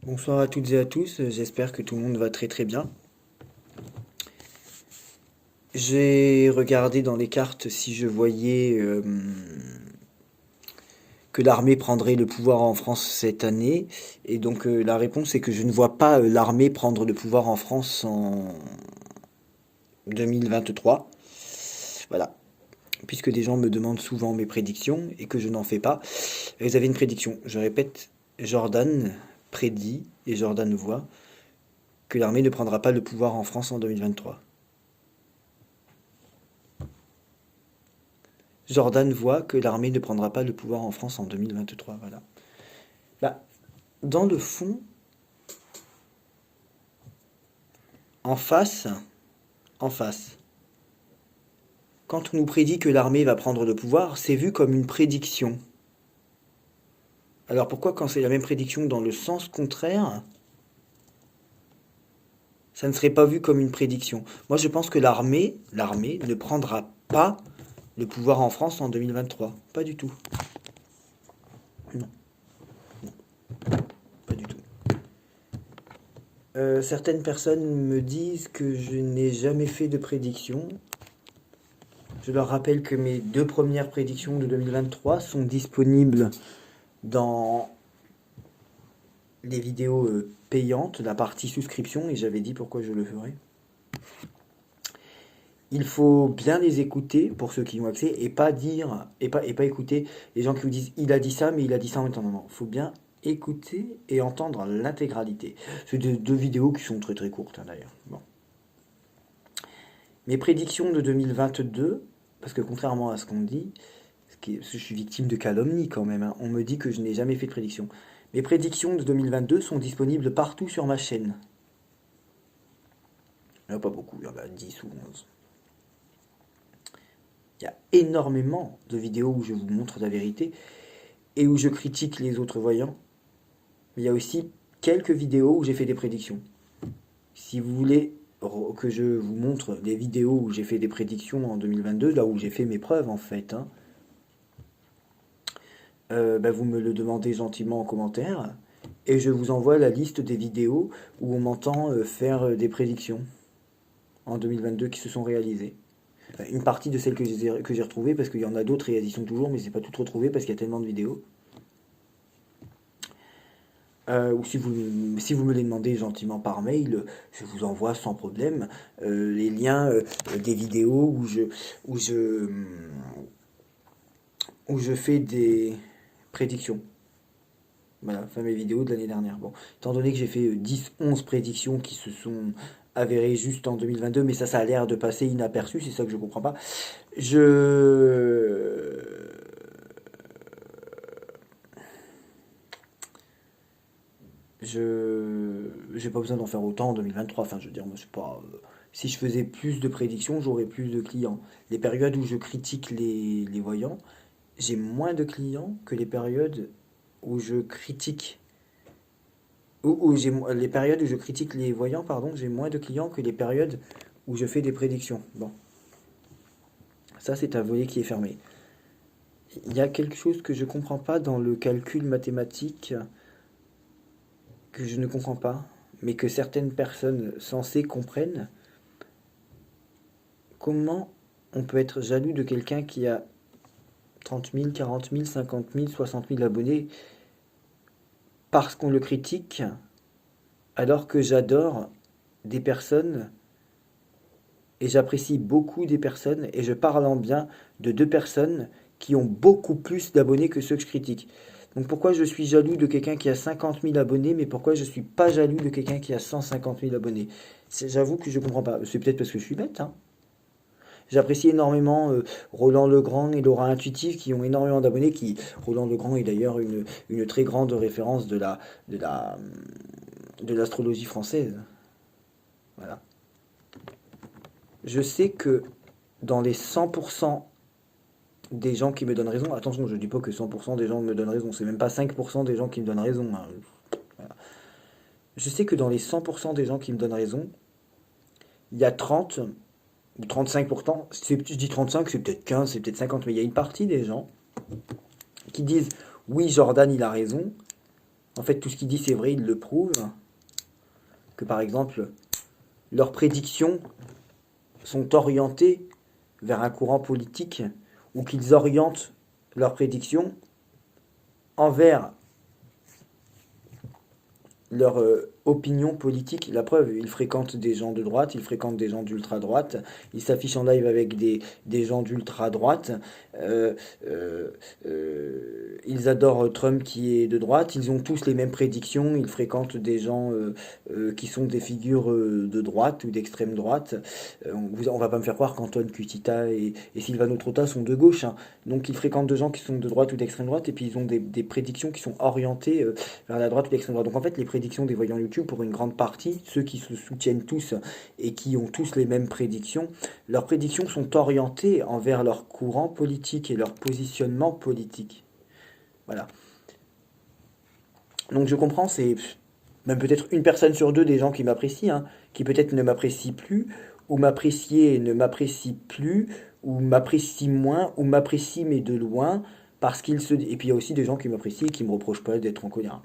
Bonsoir à toutes et à tous, j'espère que tout le monde va très très bien. J'ai regardé dans les cartes si je voyais que l'armée prendrait le pouvoir en France cette année, et donc la réponse est que je ne vois pas l'armée prendre le pouvoir en France en 2023. Voilà, puisque des gens me demandent souvent mes prédictions et que je n'en fais pas. Vous avez une prédiction, je répète, Jordan prédit et Jordan voit que l'armée ne prendra pas le pouvoir en France en 2023. Jordan voit que l'armée ne prendra pas le pouvoir en France en 2023. Voilà. Bah, dans le fond, en face, en face, quand on nous prédit que l'armée va prendre le pouvoir, c'est vu comme une prédiction. Alors pourquoi quand c'est la même prédiction dans le sens contraire, ça ne serait pas vu comme une prédiction? Moi je pense que l'armée ne prendra pas le pouvoir en France en 2023. Pas du tout. Non, pas du tout. Certaines personnes me disent que je n'ai jamais fait de prédiction. Je leur rappelle que mes deux premières prédictions de 2023 sont disponibles dans les vidéos payantes, la partie souscription, et j'avais dit pourquoi je le ferais. Il faut bien les écouter pour ceux qui ont accès et pas dire et pas écouter les gens qui vous disent il a dit ça mais il a dit ça en même temps. Non, non, il faut bien écouter et entendre l'intégralité. C'est deux vidéos qui sont très très courtes hein, d'ailleurs. Bon. Mes prédictions de 2022, parce que contrairement à ce qu'on dit, parce que je suis victime de calomnie quand même, hein, on me dit que je n'ai jamais fait de prédiction. Mes prédictions de 2022 sont disponibles partout sur ma chaîne. Il n'y en a pas beaucoup, il y en a 10 ou 11. Il y a énormément de vidéos où je vous montre la vérité et où je critique les autres voyants. Mais il y a aussi quelques vidéos où j'ai fait des prédictions. Si vous voulez que je vous montre les vidéos où j'ai fait des prédictions en 2022, là où j'ai fait mes preuves en fait, hein, vous me le demandez gentiment en commentaire et je vous envoie la liste des vidéos où on m'entend faire des prédictions en 2022 qui se sont réalisées. Enfin, une partie de celles que j'ai retrouvées, parce qu'il y en a d'autres et elles y sont toujours, mais c'est pas toutes retrouvées parce qu'il y a tellement de vidéos. Ou si vous me les demandez gentiment par mail, je vous envoie sans problème les liens des vidéos où je, où je fais des prédictions. Voilà, enfin mes vidéos de l'année dernière. Bon, étant donné que j'ai fait 10-11 prédictions qui se sont avérées juste en 2022, mais ça a l'air de passer inaperçu, c'est ça que je comprends pas. Je... J'ai pas besoin d'en faire autant en 2023. Enfin, je veux dire, moi, c'est pas. Si je faisais plus de prédictions, j'aurais plus de clients. Les périodes où je critique les voyants, j'ai moins de clients que les périodes où je critique. Les périodes où je critique les voyants, pardon, j'ai moins de clients que les périodes où je fais des prédictions. Bon, ça c'est un volet qui est fermé. Il y a quelque chose que je comprends pas dans le calcul mathématique, que je ne comprends pas, mais que certaines personnes sensées comprennent. Comment on peut être jaloux de quelqu'un qui a 30 000, 40 000, 50 000, 60 000 abonnés parce qu'on le critique, alors que j'adore des personnes et j'apprécie beaucoup des personnes et je parle en bien de deux personnes qui ont beaucoup plus d'abonnés que ceux que je critique. Donc pourquoi je suis jaloux de quelqu'un qui a 50 000 abonnés, mais pourquoi je suis pas jaloux de quelqu'un qui a 150 000 abonnés? J'avoue que je comprends pas. C'est peut-être parce que je suis bête, hein. J'apprécie énormément Roland Legrand et Laura Intuitive qui ont énormément d'abonnés. Roland Legrand est d'ailleurs une très grande référence de la, de l'astrologie française. Voilà. Je sais que dans les 100% des gens qui me donnent raison, attention, je ne dis pas que 100% des gens me donnent raison, c'est même pas 5% des gens qui me donnent raison, hein. Voilà. Je sais que dans les 100% des gens qui me donnent raison, il y a 30 ou 35%, je dis 35, c'est peut-être 15, c'est peut-être 50, mais il y a une partie des gens qui disent oui, Jordan, il a raison, En fait, tout ce qu'il dit, c'est vrai, il le prouve. Que par exemple, leurs prédictions sont orientées vers un courant politique ou qu'ils orientent leurs prédictions envers leur opinion politique. La preuve, il fréquente des gens de droite, il fréquente des gens d'ultra-droite, il s'affiche en live avec des gens d'ultra-droite, euh, euh, ils adorent Trump qui est de droite, ils ont tous les mêmes prédictions, ils fréquentent des gens qui sont des figures de droite ou d'extrême droite. On va pas me faire croire qu'Antoine Cutita et Silvano Trotta sont de gauche, hein. Donc ils fréquentent des gens qui sont de droite ou d'extrême droite, et puis ils ont des prédictions qui sont orientées vers la droite ou l'extrême droite. Donc en fait, les prédictions des voyants YouTube, pour une grande partie, ceux qui se soutiennent tous et qui ont tous les mêmes prédictions, leurs prédictions sont orientées envers leur courant politique et leur positionnement politique. Voilà. Donc je comprends, c'est même peut-être une personne sur deux des gens qui m'apprécient, hein, qui peut-être ne m'apprécient plus, ou m'apprécier et ne m'apprécient plus, ou m'apprécient moins, ou m'apprécient mais de loin, parce qu'ils se... Et puis il y a aussi des gens qui m'apprécient et qui me reprochent pas d'être en colère.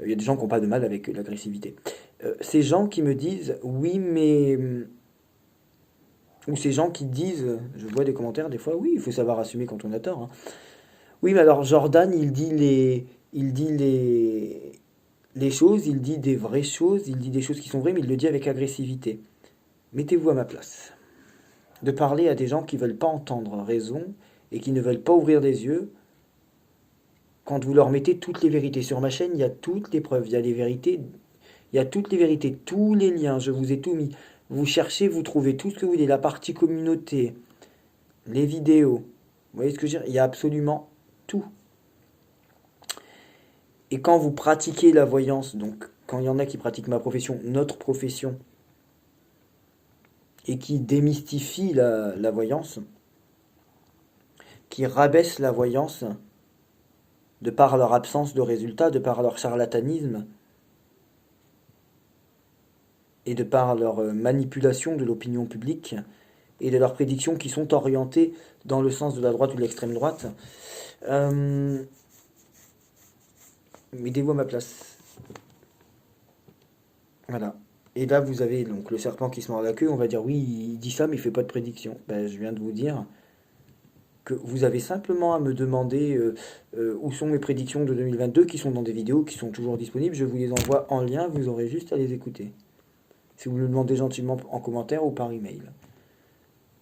Il y a des gens qui n'ont pas de mal avec l'agressivité. Ces gens qui me disent, oui mais... Ou ces gens qui disent, je vois des commentaires des fois, oui, il faut savoir assumer quand on a tort, hein. Oui, mais alors Jordan, il dit les choses, il dit des vraies choses, il dit des choses qui sont vraies, mais il le dit avec agressivité. Mettez-vous à ma place. De parler à des gens qui ne veulent pas entendre raison et qui ne veulent pas ouvrir des yeux quand vous leur mettez toutes les vérités. Sur ma chaîne, il y a toutes les preuves, il y a les vérités, il y a toutes les vérités, tous les liens, je vous ai tout mis. Vous cherchez, vous trouvez tout ce que vous voulez, la partie communauté, les vidéos. Vous voyez ce que je veux dire? Il y a absolument tout. Et quand vous pratiquez la voyance, donc quand il y en a qui pratiquent ma profession, notre profession, et qui démystifient la voyance, qui rabaissent la voyance de par leur absence de résultats, de par leur charlatanisme, et de par leur manipulation de l'opinion publique, et de leurs prédictions qui sont orientées dans le sens de la droite ou de l'extrême droite, mettez-vous à ma place. Voilà. Et là, vous avez donc le serpent qui se mord la queue. On va dire, oui, il dit ça, mais il fait pas de prédiction. Ben, je viens de vous dire que vous avez simplement à me demander où sont mes prédictions de 2022, qui sont dans des vidéos, qui sont toujours disponibles. Je vous les envoie en lien, vous aurez juste à les écouter. Si vous me le demandez gentiment en commentaire ou par email.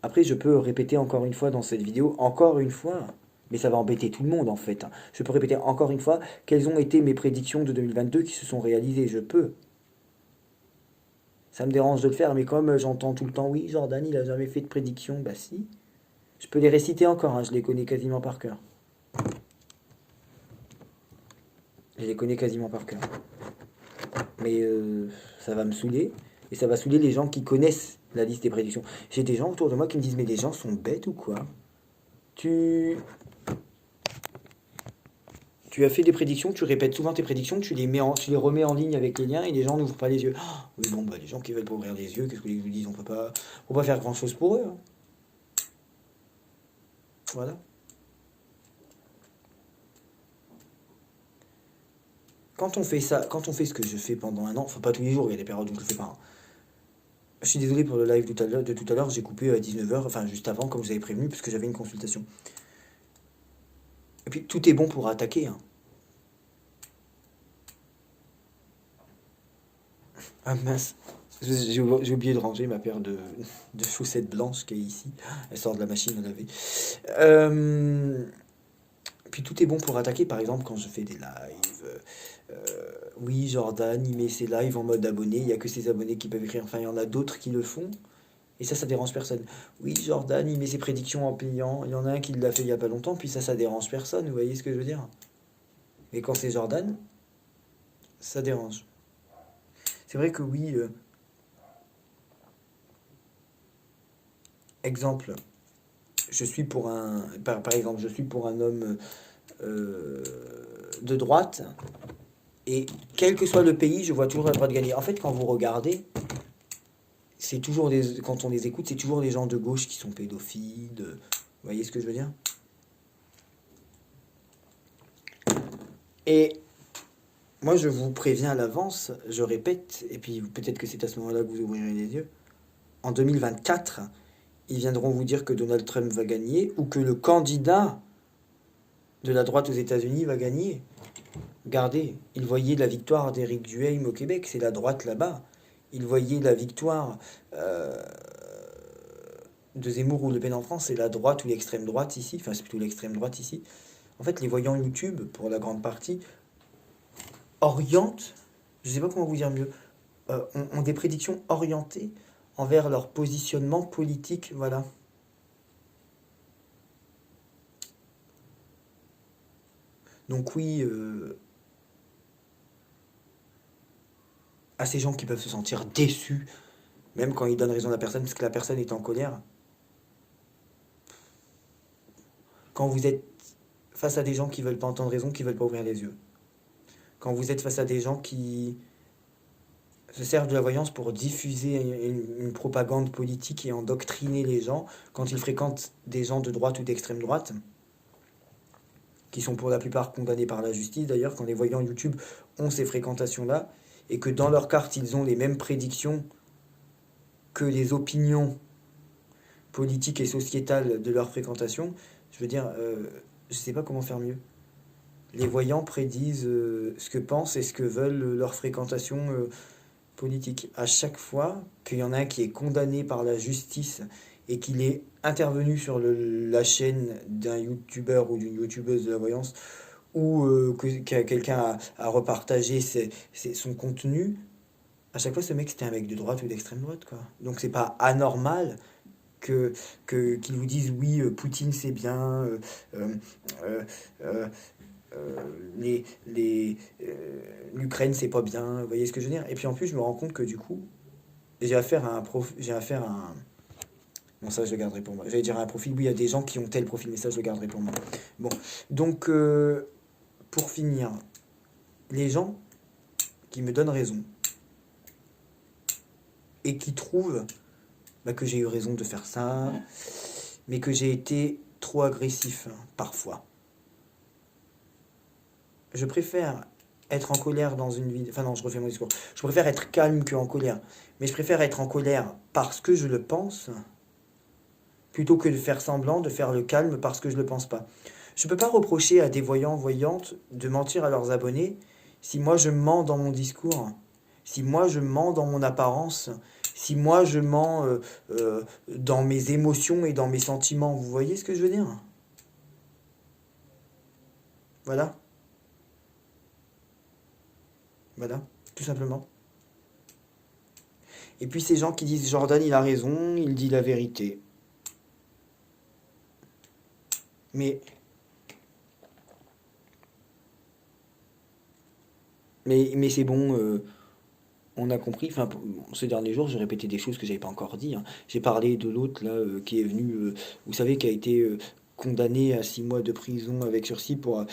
Après, je peux répéter encore une fois dans cette vidéo, encore une fois, mais ça va embêter tout le monde en fait, hein. Je peux répéter encore une fois quelles ont été mes prédictions de 2022 qui se sont réalisées. Je peux. Ça me dérange de le faire, mais comme j'entends tout le temps, oui, Jordan, il a jamais fait de prédiction, bah si. Je peux les réciter encore, hein, je les connais quasiment par cœur. Je les connais quasiment par cœur. Mais ça va me saouler, et ça va saouler les gens qui connaissent la liste des prédictions. J'ai des gens autour de moi qui me disent, mais les gens sont bêtes ou quoi? Tu... Tu as fait des prédictions, tu répètes souvent tes prédictions, tu les remets en ligne avec les liens et les gens n'ouvrent pas les yeux. Oh, oui, bon, bah, les gens qui veulent pas ouvrir les yeux, qu'est-ce que je vous dis? On peut pas faire grand-chose pour eux, hein. Voilà. Quand on fait ça, quand on fait ce que je fais pendant un an, enfin pas tous les jours, il y a des périodes où je le fais pas, hein. Je suis désolé pour le live de tout à l'heure, j'ai coupé à 19h, enfin juste avant, comme vous avez prévenu, parce que j'avais une consultation. Et puis tout est bon pour attaquer, hein. Ah mince, j'ai oublié de ranger ma paire de chaussettes blanches qui est ici. Elle sort de la machine à laver. Puis tout est bon pour attaquer, par exemple, quand je fais des lives. Oui, Jordan, il met ses lives en mode abonné. Il n'y a que ses abonnés qui peuvent écrire. Enfin, il y en a d'autres qui le font. Et ça dérange personne. Oui, Jordan, il met ses prédictions en payant. Il y en a un qui l'a fait il n'y a pas longtemps, puis ça dérange personne. Vous voyez ce que je veux dire? Et quand c'est Jordan, ça dérange. C'est vrai que oui, exemple, je suis pour un, par exemple, je suis pour un homme euh, de droite, et quel que soit le pays, je vois toujours la droite gagner. En fait, quand vous regardez, c'est toujours quand on les écoute, c'est toujours les gens de gauche qui sont pédophiles. Vous voyez ce que je veux dire? Et Moi, je vous préviens à l'avance, je répète, et puis peut-être que c'est à ce moment-là que vous ouvrirez les yeux. En 2024, ils viendront vous dire que Donald Trump va gagner ou que le candidat de la droite aux États-Unis va gagner. Regardez, ils voyaient la victoire d'Éric Duhaime au Québec, c'est la droite là-bas. Ils voyaient la victoire de Zemmour ou Le Pen en France, c'est la droite ou l'extrême droite ici. Enfin, c'est plutôt l'extrême droite ici. En fait, les voyants YouTube, pour la grande partie, orientent, je ne sais pas comment vous dire mieux, ont des prédictions orientées envers leur positionnement politique, voilà. Donc oui, à ces gens qui peuvent se sentir déçus, même quand ils donnent raison à la personne, parce que la personne est en colère, quand vous êtes face à des gens qui veulent pas entendre raison, qui veulent pas ouvrir les yeux, quand vous êtes face à des gens qui se servent de la voyance pour diffuser une propagande politique et endoctriner les gens, quand ils fréquentent des gens de droite ou d'extrême droite, qui sont pour la plupart condamnés par la justice d'ailleurs, quand les voyants YouTube ont ces fréquentations-là, et que dans leur carte ils ont les mêmes prédictions que les opinions politiques et sociétales de leur fréquentation, je veux dire, je sais pas comment faire mieux. Les voyants prédisent ce que pensent et ce que veulent leur fréquentation politique. À chaque fois qu'il y en a un qui est condamné par la justice et qu'il est intervenu sur la chaîne d'un youtubeur ou d'une youtubeuse de la voyance, ou que quelqu'un a repartagé son contenu, à chaque fois ce mec c'était un mec de droite ou d'extrême droite, quoi. Donc c'est pas anormal qu'ils vous disent oui, Poutine c'est bien, euh, euh, euh, l'Ukraine c'est pas bien, vous voyez ce que je veux dire. Et puis en plus je me rends compte que du coup j'ai affaire à un, bon ça je le garderai pour moi, j'allais dire à un profil, oui il y a des gens qui ont tel profil, mais ça je le garderai pour moi. Bon, donc pour finir, les gens qui me donnent raison et qui trouvent bah, que j'ai eu raison de faire ça, mais que j'ai été trop agressif parfois. Je préfère être en colère dans une vie. Enfin non, je refais mon discours. Je préfère être calme qu'en colère. Mais je préfère être en colère parce que je le pense, plutôt que de faire semblant, de faire le calme parce que je le pense pas. Je peux pas reprocher à des voyants, voyantes de mentir à leurs abonnés si moi je mens dans mon discours, si moi je mens dans mon apparence, si moi je mens dans mes émotions et dans mes sentiments. Vous voyez ce que je veux dire? Voilà, voilà, tout simplement. Et puis ces gens qui disent Jordan il a raison, il dit la vérité. Mais, mais c'est bon, on a compris. Enfin, ces derniers jours, j'ai répété des choses que j'avais pas encore dit, hein. J'ai parlé de l'autre là qui est venu, vous savez, qui a été condamné à 6 mois de prison avec sursis pour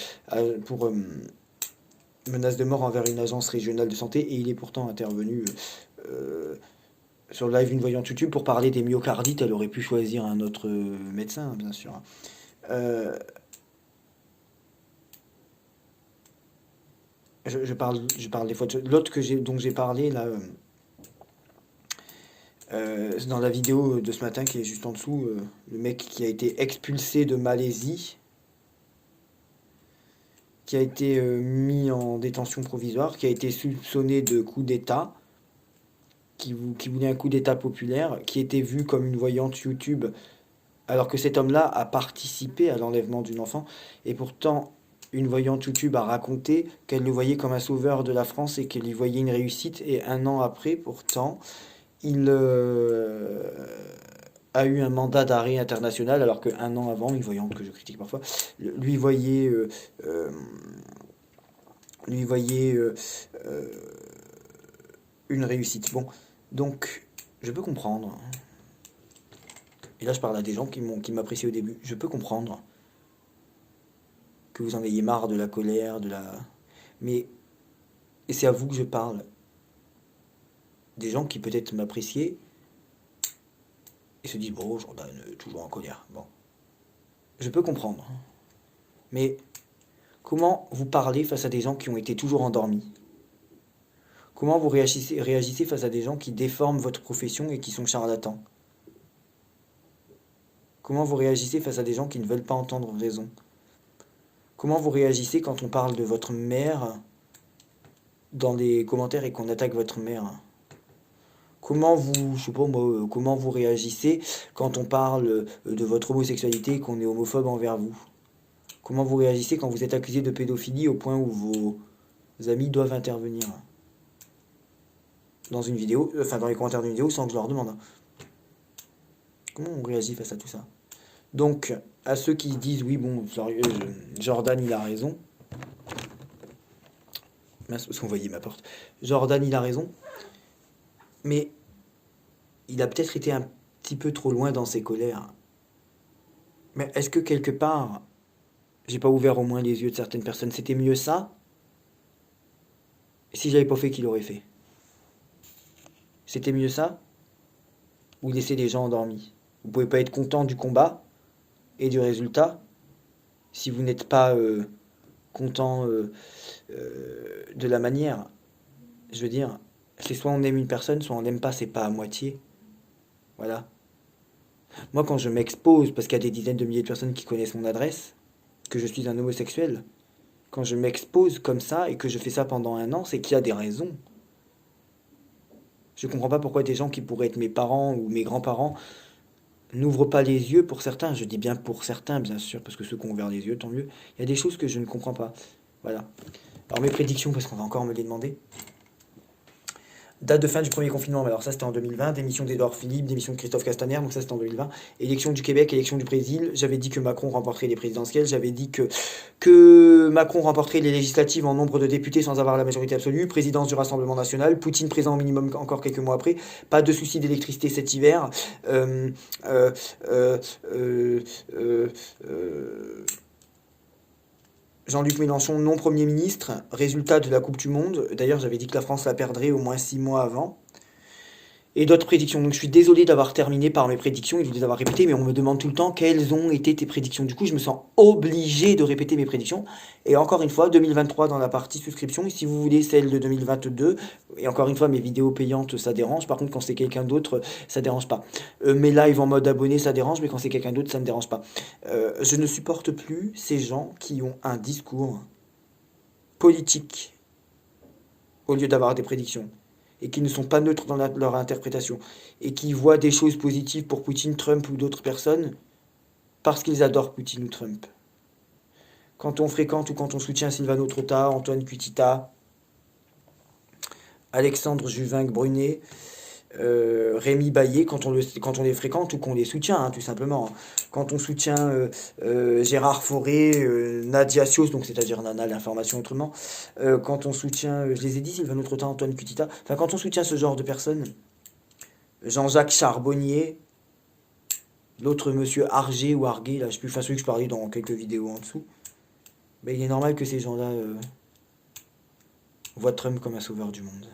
menace de mort envers une agence régionale de santé. Et il est pourtant intervenu euh, sur le live une voyante YouTube pour parler des myocardites. Elle aurait pu choisir un autre médecin, hein, bien sûr, hein. Euh, je parle des fois de l'autre dont j'ai parlé là, dans la vidéo de ce matin qui est juste en dessous, le mec qui a été expulsé de Malaisie, qui a été mis en détention provisoire, qui a été soupçonné de coup d'État, qui voulait un coup d'État populaire, qui était vu comme une voyante YouTube, alors que cet homme-là a participé à l'enlèvement d'une enfant, et pourtant une voyante YouTube a raconté qu'elle le voyait comme un sauveur de la France et qu'elle y voyait une réussite, et un an après, pourtant, il a eu un mandat d'arrêt international, alors qu'un an avant, une voyante que je critique parfois, lui voyait, lui voyait euh, une réussite. Bon, donc je peux comprendre. Et là, je parle à des gens qui m'appréciaient au début. Je peux comprendre que vous en ayez marre de la colère, de la. Mais et c'est à vous que je parle. Des gens qui peut-être m'appréciaient et se disent bon, Jordan, toujours en colère. Bon, je peux comprendre. Mais Comment vous parlez face à des gens qui ont été toujours endormis? Comment vous réagissez face à des gens qui déforment votre profession et qui sont charlatans? Comment vous réagissez face à des gens qui ne veulent pas entendre raison? Comment vous réagissez quand on parle de votre mère dans des commentaires et qu'on attaque votre mère? Comment vous, je sais pas moi, comment vous réagissez quand on parle de votre homosexualité et qu'on est homophobe envers vous? Comment vous réagissez quand vous êtes accusé de pédophilie au point où vos amis doivent intervenir dans une vidéo, enfin dans les commentaires d'une vidéo sans que je leur demande, hein. Comment on réagit face à tout ça? Donc, à ceux qui disent oui, bon, Jordan il a raison. Mince, parce qu'on voyait ma porte. Jordan il a raison. Mais il a peut-être été un petit peu trop loin dans ses colères. Mais est-ce que quelque part, j'ai pas ouvert au moins les yeux de certaines personnes? C'était mieux ça? Si j'avais pas fait, qu'il aurait fait? C'était mieux ça? Ou laisser les gens endormis? Vous pouvez pas être content du combat et du résultat si vous n'êtes pas content de la manière. Je veux dire, c'est soit on aime une personne, soit on n'aime pas, c'est pas à moitié. Voilà. Moi, quand je m'expose, parce qu'il y a des dizaines de milliers de personnes qui connaissent mon adresse, que je suis un homosexuel, quand je m'expose comme ça et que je fais ça pendant un an, c'est qu'il y a des raisons. Je comprends pas pourquoi des gens qui pourraient être mes parents ou mes grands-parents n'ouvrent pas les yeux pour certains. Je dis bien pour certains, bien sûr, parce que ceux qui ont ouvert les yeux, tant mieux. Il y a des choses que je ne comprends pas. Voilà. Alors mes prédictions, parce qu'on va encore me les demander. Date de fin du premier confinement, alors ça c'était en 2020, démission d'Édouard Philippe, démission de Christophe Castaner, donc ça c'était en 2020. Élection du Québec, élection du Brésil, j'avais dit que Macron remporterait les présidentielles, j'avais dit que Macron remporterait les législatives en nombre de députés sans avoir la majorité absolue, présidence du Rassemblement National, Poutine présent au minimum encore quelques mois après, pas de soucis d'électricité cet hiver, Jean-Luc Mélenchon non Premier ministre, résultat de la Coupe du Monde. D'ailleurs, j'avais dit que la France la perdrait au moins 6 mois avant. Et d'autres prédictions. Donc je suis désolé d'avoir terminé par mes prédictions et de les avoir répétées, mais on me demande tout le temps quelles ont été tes prédictions. Du coup, je me sens obligé de répéter mes prédictions. Et encore une fois, 2023 dans la partie souscription. Et si vous voulez celle de 2022, et encore une fois, mes vidéos payantes, ça dérange. Par contre, quand c'est quelqu'un d'autre, ça dérange pas. Mes lives en mode abonné, ça dérange, mais quand c'est quelqu'un d'autre, ça ne dérange pas. Je ne supporte plus ces gens qui ont un discours politique au lieu d'avoir des prédictions et qui ne sont pas neutres dans leur interprétation, et qui voient des choses positives pour Poutine, Trump ou d'autres personnes, parce qu'ils adorent Poutine ou Trump. Quand on fréquente ou quand on soutient Silvano Trotta, Antoine Cutita, Alexandre Juvin-Brunet, Rémi Baillet, quand on les fréquente ou qu'on les soutient, hein, tout simplement. Quand on soutient Gérard Fauré, Nadia Sios, donc c'est-à-dire Nana, l'information autrement, quand on soutient, je les ai dit, Sylvain Trotta, Antoine Cutita, enfin quand on soutient ce genre de personnes, Jean-Jacques Charbonnier, l'autre monsieur Arger ou Arguet, là, je sais plus, enfin celui que je parlais dans quelques vidéos en dessous, ben, il est normal que ces gens-là voient Trump comme un sauveur du monde.